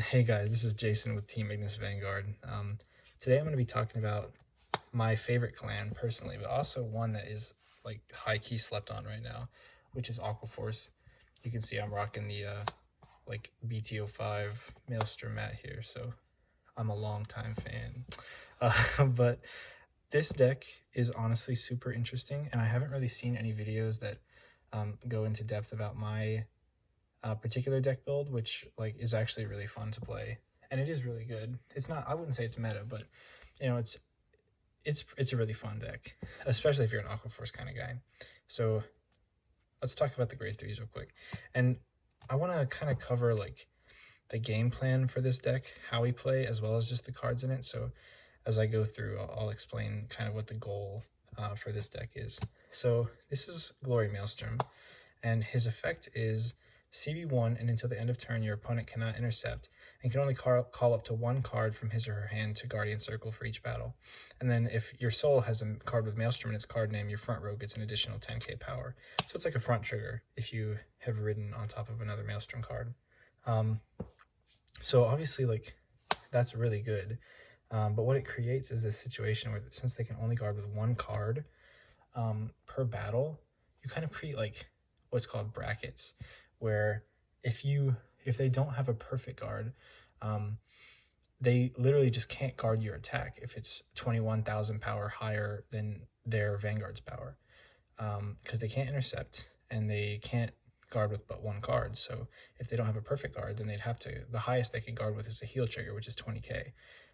Hey guys, this is Jason with Team Ignis Vanguard. Today I'm going to be talking about my favorite clan personally, but also one that is like high-key slept on right now, which is Aqua Force. You can see I'm rocking the like BT05 Maelstrom mat here, so I'm a long-time fan. But this deck is honestly super interesting, and I haven't really seen any videos that go into depth about my particular deck build, which like is actually really fun to play, and it is really good. It's not, I wouldn't say it's meta, but you know, it's a really fun deck, especially if you're an Aqua Force kind of guy. So let's talk about the grade 3s real quick, and I want to kind of cover like the game plan for this deck, how we play, as well as just the cards in it. So as I go through, I'll explain kind of what the goal for this deck is. So this is Glory Maelstrom, and his effect is CB1, and until the end of turn, your opponent cannot intercept and can only call up to one card from his or her hand to Guardian Circle for each battle. And then if your soul has a card with Maelstrom in its card name, your front row gets an additional 10k power. So it's like a front trigger if you have ridden on top of another Maelstrom card. So obviously, like, that's really good. But what it creates is this situation where, since they can only guard with one card per battle, you kind of create like what's called brackets, where if they don't have a perfect guard, they literally just can't guard your attack if it's 21,000 power higher than their Vanguard's power, because they can't intercept and they can't guard with but one card. So if they don't have a perfect guard, then they'd have to, the highest they could guard with is a heal trigger, which is 20k.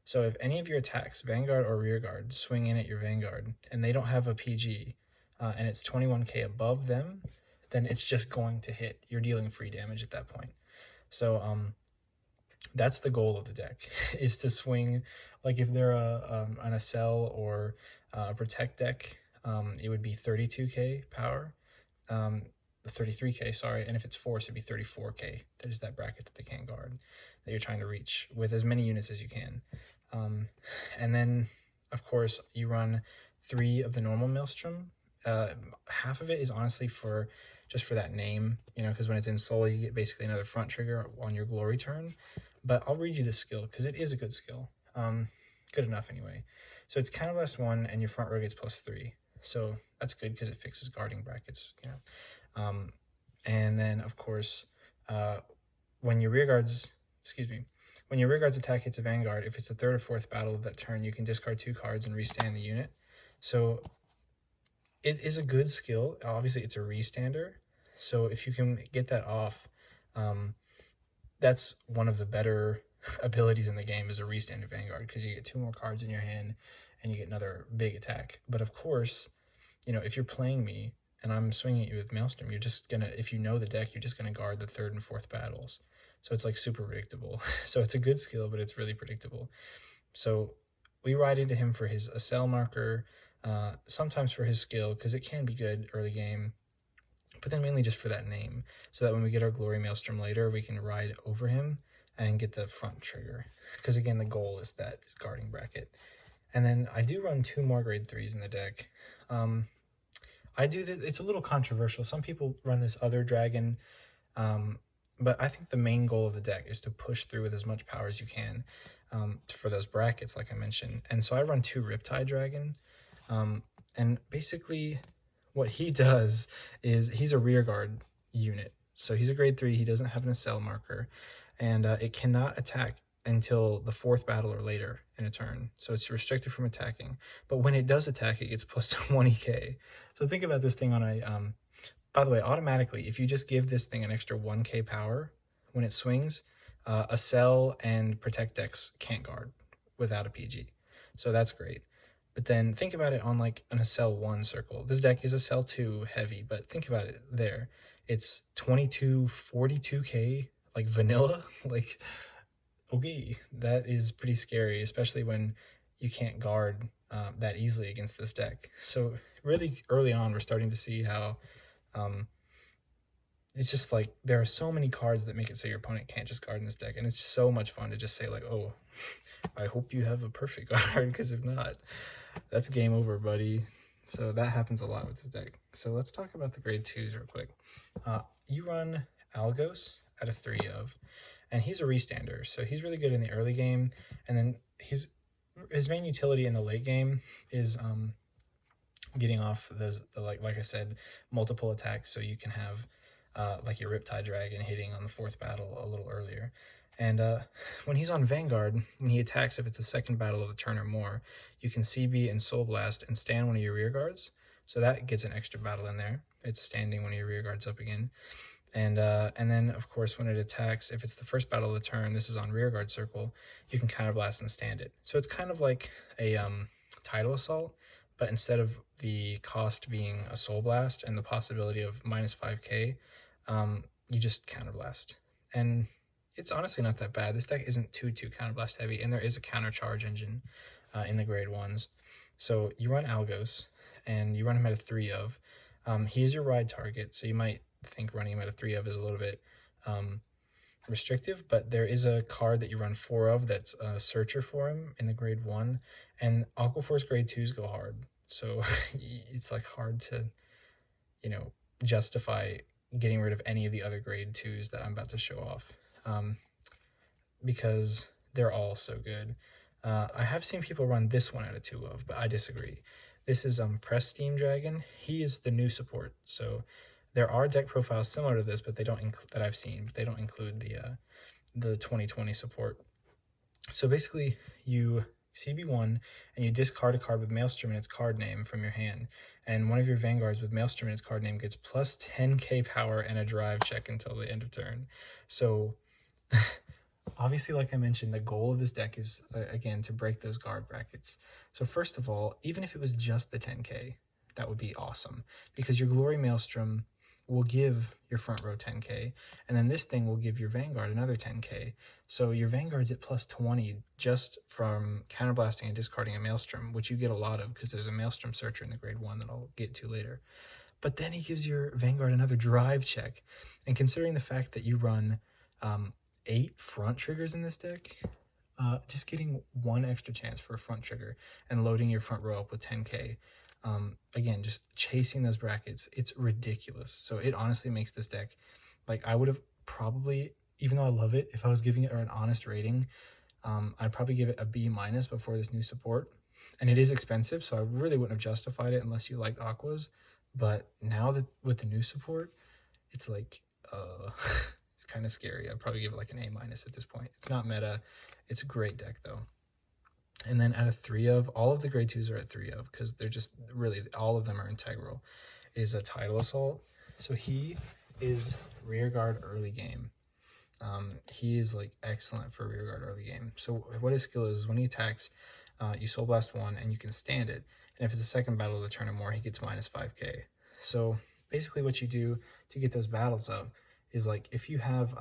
So if any of your attacks, Vanguard or Rearguard, swing in at your Vanguard and they don't have a PG, and it's 21k above them, then it's just going to hit. You're dealing free damage at that point. So that's the goal of the deck, is to swing, like if they're an Accel or a Protect deck, it would be 32k power, 33k, sorry, and if it's Force, it'd be 34k. There's that bracket that they can't guard, that you're trying to reach with as many units as you can. And then, of course, you run 3 of the normal Maelstrom. Half of it is honestly just for that name, you know, because when it's in soul, you get basically another front trigger on your glory turn. But I'll read you the skill because it is a good skill. Good enough anyway. So it's Counterblast 1 and your front row gets +3. So that's good because it fixes guarding brackets, you know. And then of course, when your rearguards attack hits a Vanguard, if it's the 3rd or 4th battle of that turn, you can discard 2 cards and restand the unit. So it is a good skill. Obviously, it's a restander. So if you can get that off, that's one of the better abilities in the game, is a restand Vanguard, because you get 2 more cards in your hand and you get another big attack. But of course, you know, if you're playing me and I'm swinging at you with Maelstrom, you're just gonna, if you know the deck, you're just gonna guard the 3rd and 4th battles. So it's like super predictable. So it's a good skill, but it's really predictable. So we ride into him for his Accel marker, sometimes for his skill, because it can be good early game, but then mainly just for that name, so that when we get our Glory Maelstrom later, we can ride over him and get the front trigger, because again, the goal is that is guarding bracket. And then I do run 2 more grade 3s in the deck. I do that. It's a little controversial. Some people run this other dragon, but I think the main goal of the deck is to push through with as much power as you can for those brackets, like I mentioned. And so I run 2 Riptide Dragon. And basically what he does is he's a rearguard unit. So he's a grade 3, he doesn't have an Accel marker, and it cannot attack until the 4th battle or later in a turn. So it's restricted from attacking. But when it does attack, it gets plus 20k. So think about this thing on a, by the way, automatically, if you just give this thing an extra 1k power when it swings, Accel and Protect decks can't guard without a PG. So that's great. But then think about it on like an Accel 1 circle. This deck is Accel 2 heavy, but think about it there. It's 42k, like vanilla. Like, okay, that is pretty scary, especially when you can't guard that easily against this deck. So really early on, we're starting to see how it's just like there are so many cards that make it so your opponent can't just guard in this deck. And it's just so much fun to just say like, oh, I hope you have a perfect guard, because if not, that's game over, buddy. So that happens a lot with this deck. So let's talk about the grade 2s real quick. You run Algos at a 3 of, and he's a restander, so he's really good in the early game, and then his main utility in the late game is getting off those, like I said, multiple attacks, so you can have like your Riptide Dragon hitting on the 4th battle a little earlier. And when he's on Vanguard, when he attacks, if it's the 2nd battle of the turn or more, you can CB and Soul Blast and stand one of your rear guards. So that gets an extra battle in there. It's standing one of your rear guards up again. And then, of course, when it attacks, if it's the 1st battle of the turn, this is on rear guard circle, you can counterblast and stand it. So it's kind of like a Tidal Assault, but instead of the cost being a Soul Blast and the possibility of minus 5k, you just counterblast. And it's honestly not that bad. This deck isn't too counterblast heavy, and there is a countercharge engine in the grade 1s. So you run Algos, and you run him at a 3 of. He is your ride target, so you might think running him at a 3 of is a little bit restrictive, but there is a card that you run 4 of that's a searcher for him in the grade 1, and Aqua Force grade 2s go hard. So it's like hard to, justify getting rid of any of the other grade 2s that I'm about to show off, because they're all so good. I have seen people run this one at a 2 of, but I disagree. This is Riptide Dragon. He is the new support, so there are deck profiles similar to this, but they don't that I've seen, but they don't include the 2020 support. So basically, you CB1 and you discard a card with Maelstrom in its card name from your hand, and one of your Vanguards with Maelstrom in its card name gets plus 10k power and a drive check until the end of turn. So obviously, like I mentioned, the goal of this deck is, again, to break those guard brackets. So first of all, even if it was just the 10k, that would be awesome, because your Glory Maelstrom will give your front row 10k, and then this thing will give your Vanguard another 10k. So your Vanguard's at plus 20 just from counterblasting and discarding a Maelstrom, which you get a lot of because there's a Maelstrom searcher in the grade 1 that I'll get to later. But then he gives your Vanguard another drive check, and considering the fact that you run 8 front triggers in this deck, just getting 1 extra chance for a front trigger and loading your front row up with 10k, again, just chasing those brackets, it's ridiculous. So it honestly makes this deck, like, I would have probably, even though I love it, if I was giving it an honest rating, I'd probably give it a B- before this new support. And it is expensive, so I really wouldn't have justified it unless you liked Aquas. But now that with the new support, it's like, it's kind of scary. I'd probably give it like an A- at this point. It's not meta. It's a great deck though. And then at a 3 of, all of the grade 2s are at 3 of, because they're just really, all of them are integral, is a Tidal Assault. So he is rear guard early game. He is like excellent for rear guard early game. So what his skill is when he attacks, you Soul Blast 1 and you can stand it. And if it's the 2nd battle of the turn or more, he gets minus 5k. So basically what you do to get those battles up is, like, if you have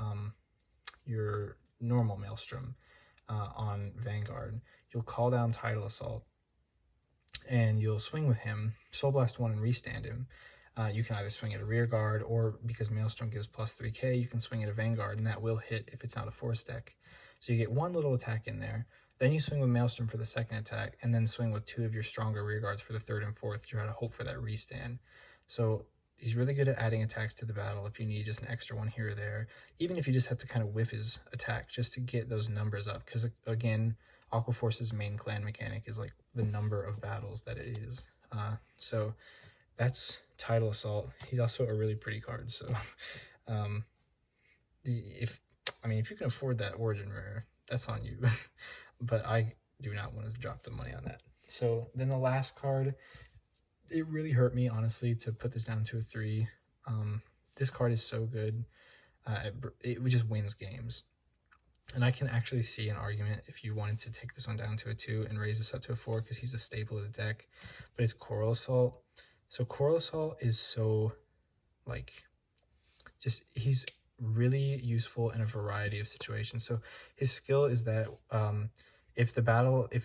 your normal Maelstrom on Vanguard, you'll call down Tidal Assault and you'll swing with him, Soul Blast 1 and restand him. You can either swing at a rear guard, or because Maelstrom gives plus 3k, you can swing at a Vanguard, and that will hit if it's not a force deck. So you get 1 little attack in there. Then you swing with Maelstrom for the 2nd attack, and then swing with 2 of your stronger rear guards for the 3rd and 4th to try to hope for that restand. So he's really good at adding attacks to the battle if you need just an extra one here or there, even if you just have to kind of whiff his attack just to get those numbers up, because again, Aqua Force's main clan mechanic is like the number of battles that it is. So that's Tidal Assault. He's also a really pretty card, so if you can afford that Origin Rare, that's on you. But I do not want to drop the money on that. So then the last card, it really hurt me, honestly, to put this down to a 3. This card is so good. It just wins games. And I can actually see an argument if you wanted to take this one down to a 2 and raise this up to a 4, because he's a staple of the deck. But it's Coral Assault. So Coral Assault is so, like, just, he's really useful in a variety of situations. So his skill is that if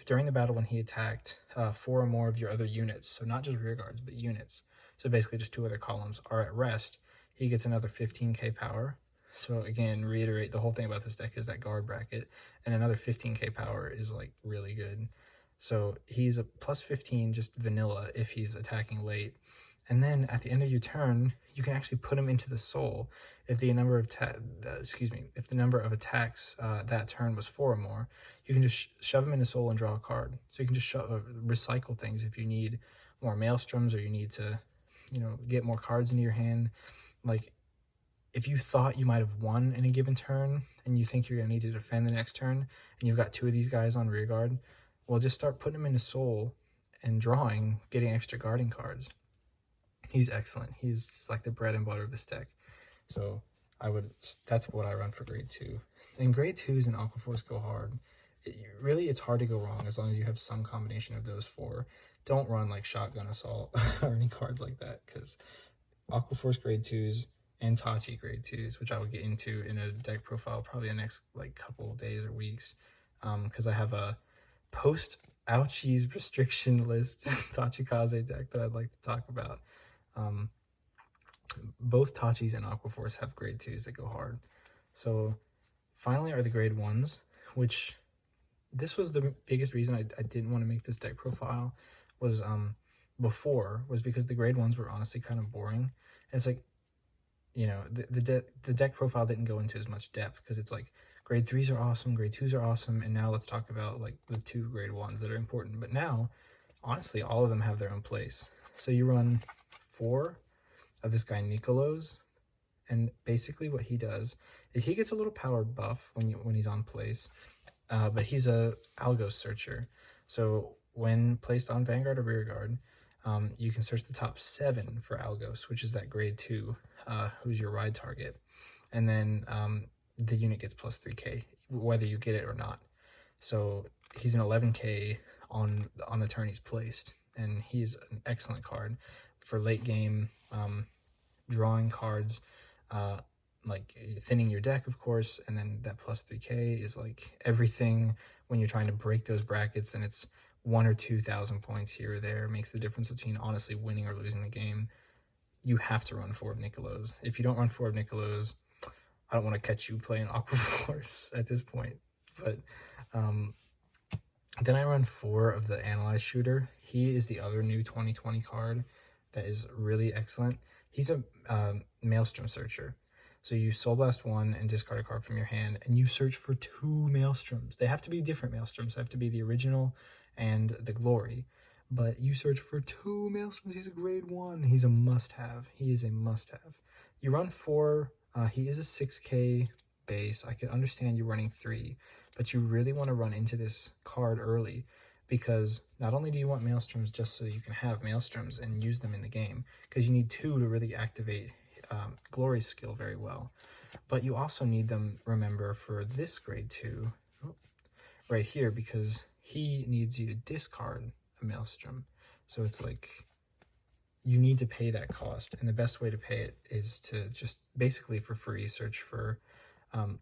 during the battle when he attacked, 4 or more of your other units, so not just rear guards, but units, so basically just 2 other columns, are at rest, he gets another 15k power. So again, reiterate, the whole thing about this deck is that guard bracket, and another 15k power is like really good. So he's a plus 15 just vanilla if he's attacking late, And then at the end of your turn, you can actually put him into the soul. If the number of if the number of attacks that turn was 4 or more, you can just shove him into soul and draw a card. So you can just recycle things if you need more maelstroms, or you need to, get more cards into your hand. Like, if you thought you might have won in a given turn and you think you're going to need to defend the next turn, and you've got 2 of these guys on rear guard, well, just start putting them into soul and drawing, getting extra guarding cards. He's excellent. He's just like the bread and butter of this deck. So that's what I run for grade 2. And grade 2s in Aqua Force go hard. It's hard to go wrong as long as you have some combination of those 4. Don't run like Shotgun Assault or any cards like that, because Aqua Force grade 2s and Tachi grade 2s, which I will get into in a deck profile probably the next couple of days or weeks, because I have a post ouchies restriction list Tachikaze deck that I'd like to talk about. Both Tachis and Aqua Force have grade 2s that go hard. So finally are the grade 1s, which this was the biggest reason I didn't want to make this deck profile, was because the grade 1s were honestly kind of boring. And it's like, the deck profile didn't go into as much depth, because it's like grade 3s are awesome, grade 2s are awesome, and now let's talk about the 2 grade 1s that are important. But now, honestly, all of them have their own place. So you run 4 of this guy Nikoloz, and basically what he does is he gets a little power buff when he's on place, but he's a Algos searcher. So when placed on Vanguard or Rearguard, you can search the top 7 for Algos, which is that grade 2, who's your ride target, and then the unit gets plus 3k whether you get it or not. So he's an 11k on the turn he's placed, and he's an excellent card for late game drawing cards, like thinning your deck, of course. And then that plus 3k is like everything when you're trying to break those brackets, and it's 1,000 or 2,000 points here or there makes the difference between honestly winning or losing the game. You have to run 4 of Nikoloz. If you don't run 4 of Nikoloz, I don't want to catch you playing Aqua Force at this point. But then I run 4 of the Analyze Shooter. He is the other new 2020 card that is really excellent. He's a Maelstrom searcher. So you Soul Blast 1 and discard a card from your hand, and you search for 2 Maelstroms. They have to be different Maelstroms. They have to be the original and the Glory. But you search for 2 Maelstroms. He's a grade 1. He's a must-have. He is a must-have. You run 4. He is a 6k base. I can understand you running 3, but you really want to run into this card early, because not only do you want Maelstroms just so you can have Maelstroms and use them in the game, because you need 2 to really activate Glory's skill very well, but you also need them, remember, for this grade 2 right here, because he needs you to discard a Maelstrom. So it's like you need to pay that cost, and the best way to pay it is to just basically for free search for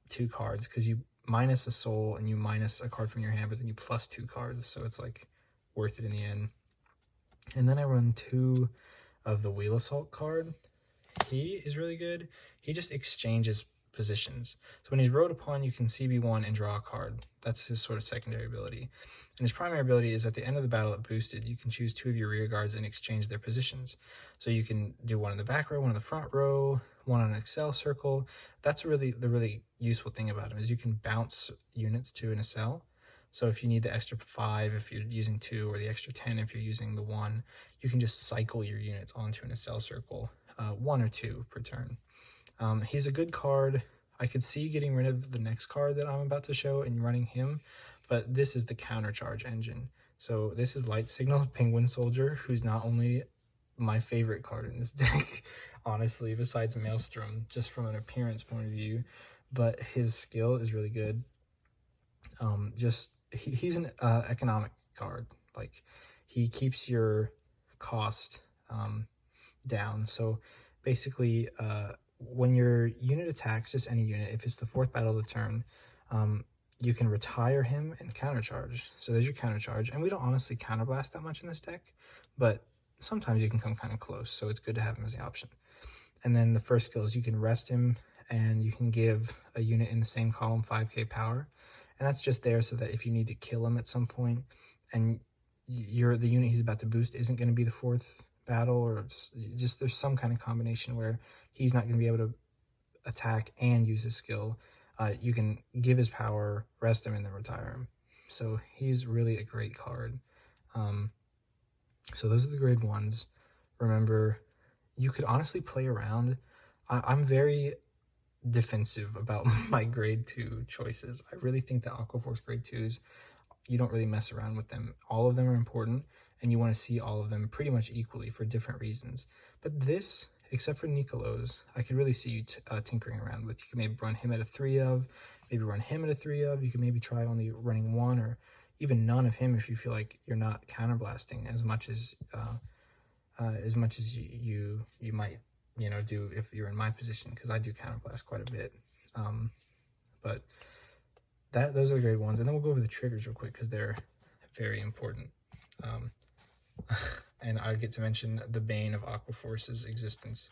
2 cards, because you minus a soul and you minus a card from your hand, but then you plus 2 cards, so it's like worth it in the end. And then I run 2 of the Wheel Assault card. He is really good. He just exchanges positions. So when he's rode upon, you can CB1 and draw a card. That's his sort of secondary ability. And his primary ability is at the end of the battle at boosted, you can choose 2 of your rear guards and exchange their positions. So you can do 1 in the back row, 1 in the front row, 1 on an Excel circle. That's really the really useful thing about him, is you can bounce units to an Excel. So if you need the extra 5 if you're using 2, or the extra 10 if you're using the 1, you can just cycle your units onto an Excel circle, 1 or 2 per turn. He's a good card. I could see getting rid of the next card that I'm about to show and running him, but this is the countercharge engine. So this is Light Signal Penguin Soldier, who's not only my favorite card in this deck, honestly, besides Maelstrom, just from an appearance point of view, but his skill is really good. He's an economic card. Like, he keeps your cost down. So basically, when your unit attacks, just any unit, if it's the 4th battle of the turn, you can retire him and countercharge. So there's your countercharge, and we don't honestly counterblast that much in this deck, but sometimes you can come kind of close, so it's good to have him as the option. And then the first skill is you can rest him, and you can give a unit in the same column 5k power, and that's just there so that if you need to kill him at some point, and the unit he's about to boost isn't going to be the 4th battle, or just there's some kind of combination where he's not going to be able to attack and use his skill, you can give his power, rest him, and then retire him. So he's really a great card. So those are the grade 1s. Remember, you could honestly play around. I'm very defensive about my grade 2 choices. I really think that Aqua Force grade 2s, you don't really mess around with them. All of them are important, and you want to see all of them pretty much equally for different reasons. But this, except for Nikoloz, I could really see you tinkering around with. You can maybe run him at a 3 of, maybe run him at a 3 of. You can maybe try only running 1 or even none of him if you feel like you're not counterblasting as much as you might, you know, do if you're in my position, because I do counterblast quite a bit. But those are the grade 1s, and then we'll go over the triggers real quick because they're very important. And I get to mention the bane of Aqua Force's existence.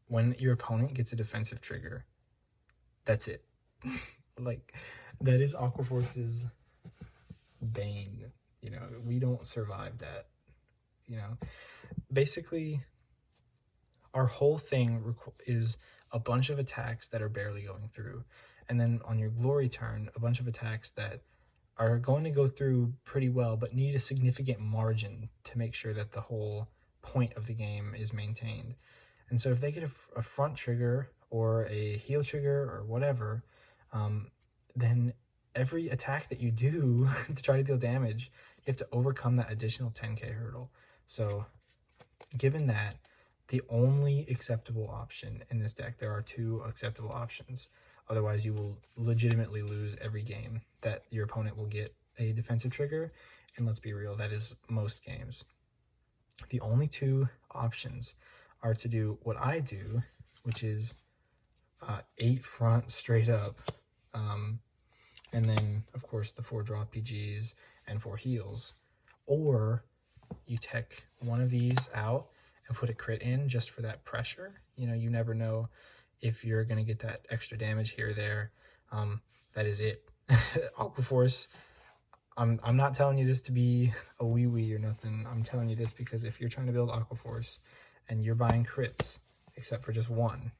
When your opponent gets a defensive trigger, that's it. Like, that is Aqua Force's bane. You know, we don't survive that. You know, basically, our whole thing is a bunch of attacks that are barely going through, and then on your glory turn, a bunch of attacks that are going to go through pretty well, but need a significant margin to make sure that the whole point of the game is maintained. And so if they get a front trigger or a heal trigger or whatever, then every attack that you do to try to deal damage, you have to overcome that additional 10k hurdle. So given that, the only acceptable option in this deck, there are 2 acceptable options. Otherwise, you will legitimately lose every game that your opponent will get a defensive trigger. And let's be real, that is most games. The only 2 options are to do what I do, which is 8 front straight up. And then, of course, the 4 drop PGs and 4 heals. Or you tech one of these out and put a crit in just for that pressure. You know, you never know if you're going to get that extra damage here or there. That is it. Aqua Force, I'm not telling you this to be a wee-wee or nothing. I'm telling you this because if you're trying to build Aqua Force and you're buying crits, except for just 1,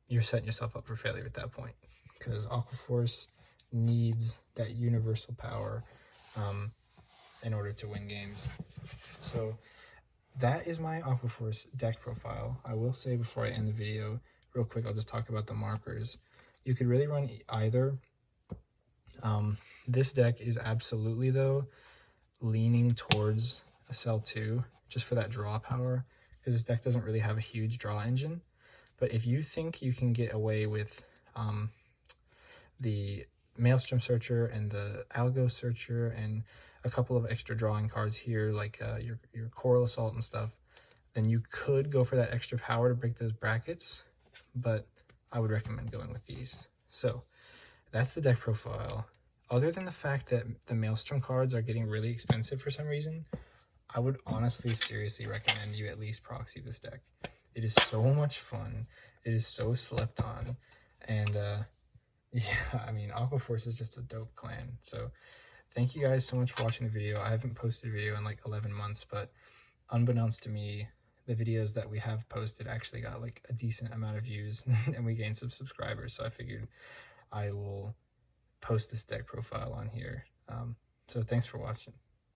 you're setting yourself up for failure at that point. Because Aqua Force needs that universal power in order to win games. So that is my Aqua Force deck profile. I will say before I end the video, real quick, I'll just talk about the markers. You could really run either. This deck is absolutely, though, leaning towards a Cell 2, just for that draw power, because this deck doesn't really have a huge draw engine. But if you think you can get away with the Maelstrom Searcher and the Algos Searcher and a couple of extra drawing cards here, like your Tidal Assault and stuff, then you could go for that extra power to break those brackets, but I would recommend going with these. So that's the deck profile. Other than the fact that the Maelstrom cards are getting really expensive for some reason, I would honestly seriously recommend you at least proxy this deck. It is so much fun. It is so slept on. And yeah, I mean, Aqua Force is just a dope clan. So thank you guys so much for watching the video. I haven't posted a video in like 11 months, but unbeknownst to me, the videos that we have posted actually got like a decent amount of views and we gained some subscribers. So I figured I will post this deck profile on here. So thanks for watching.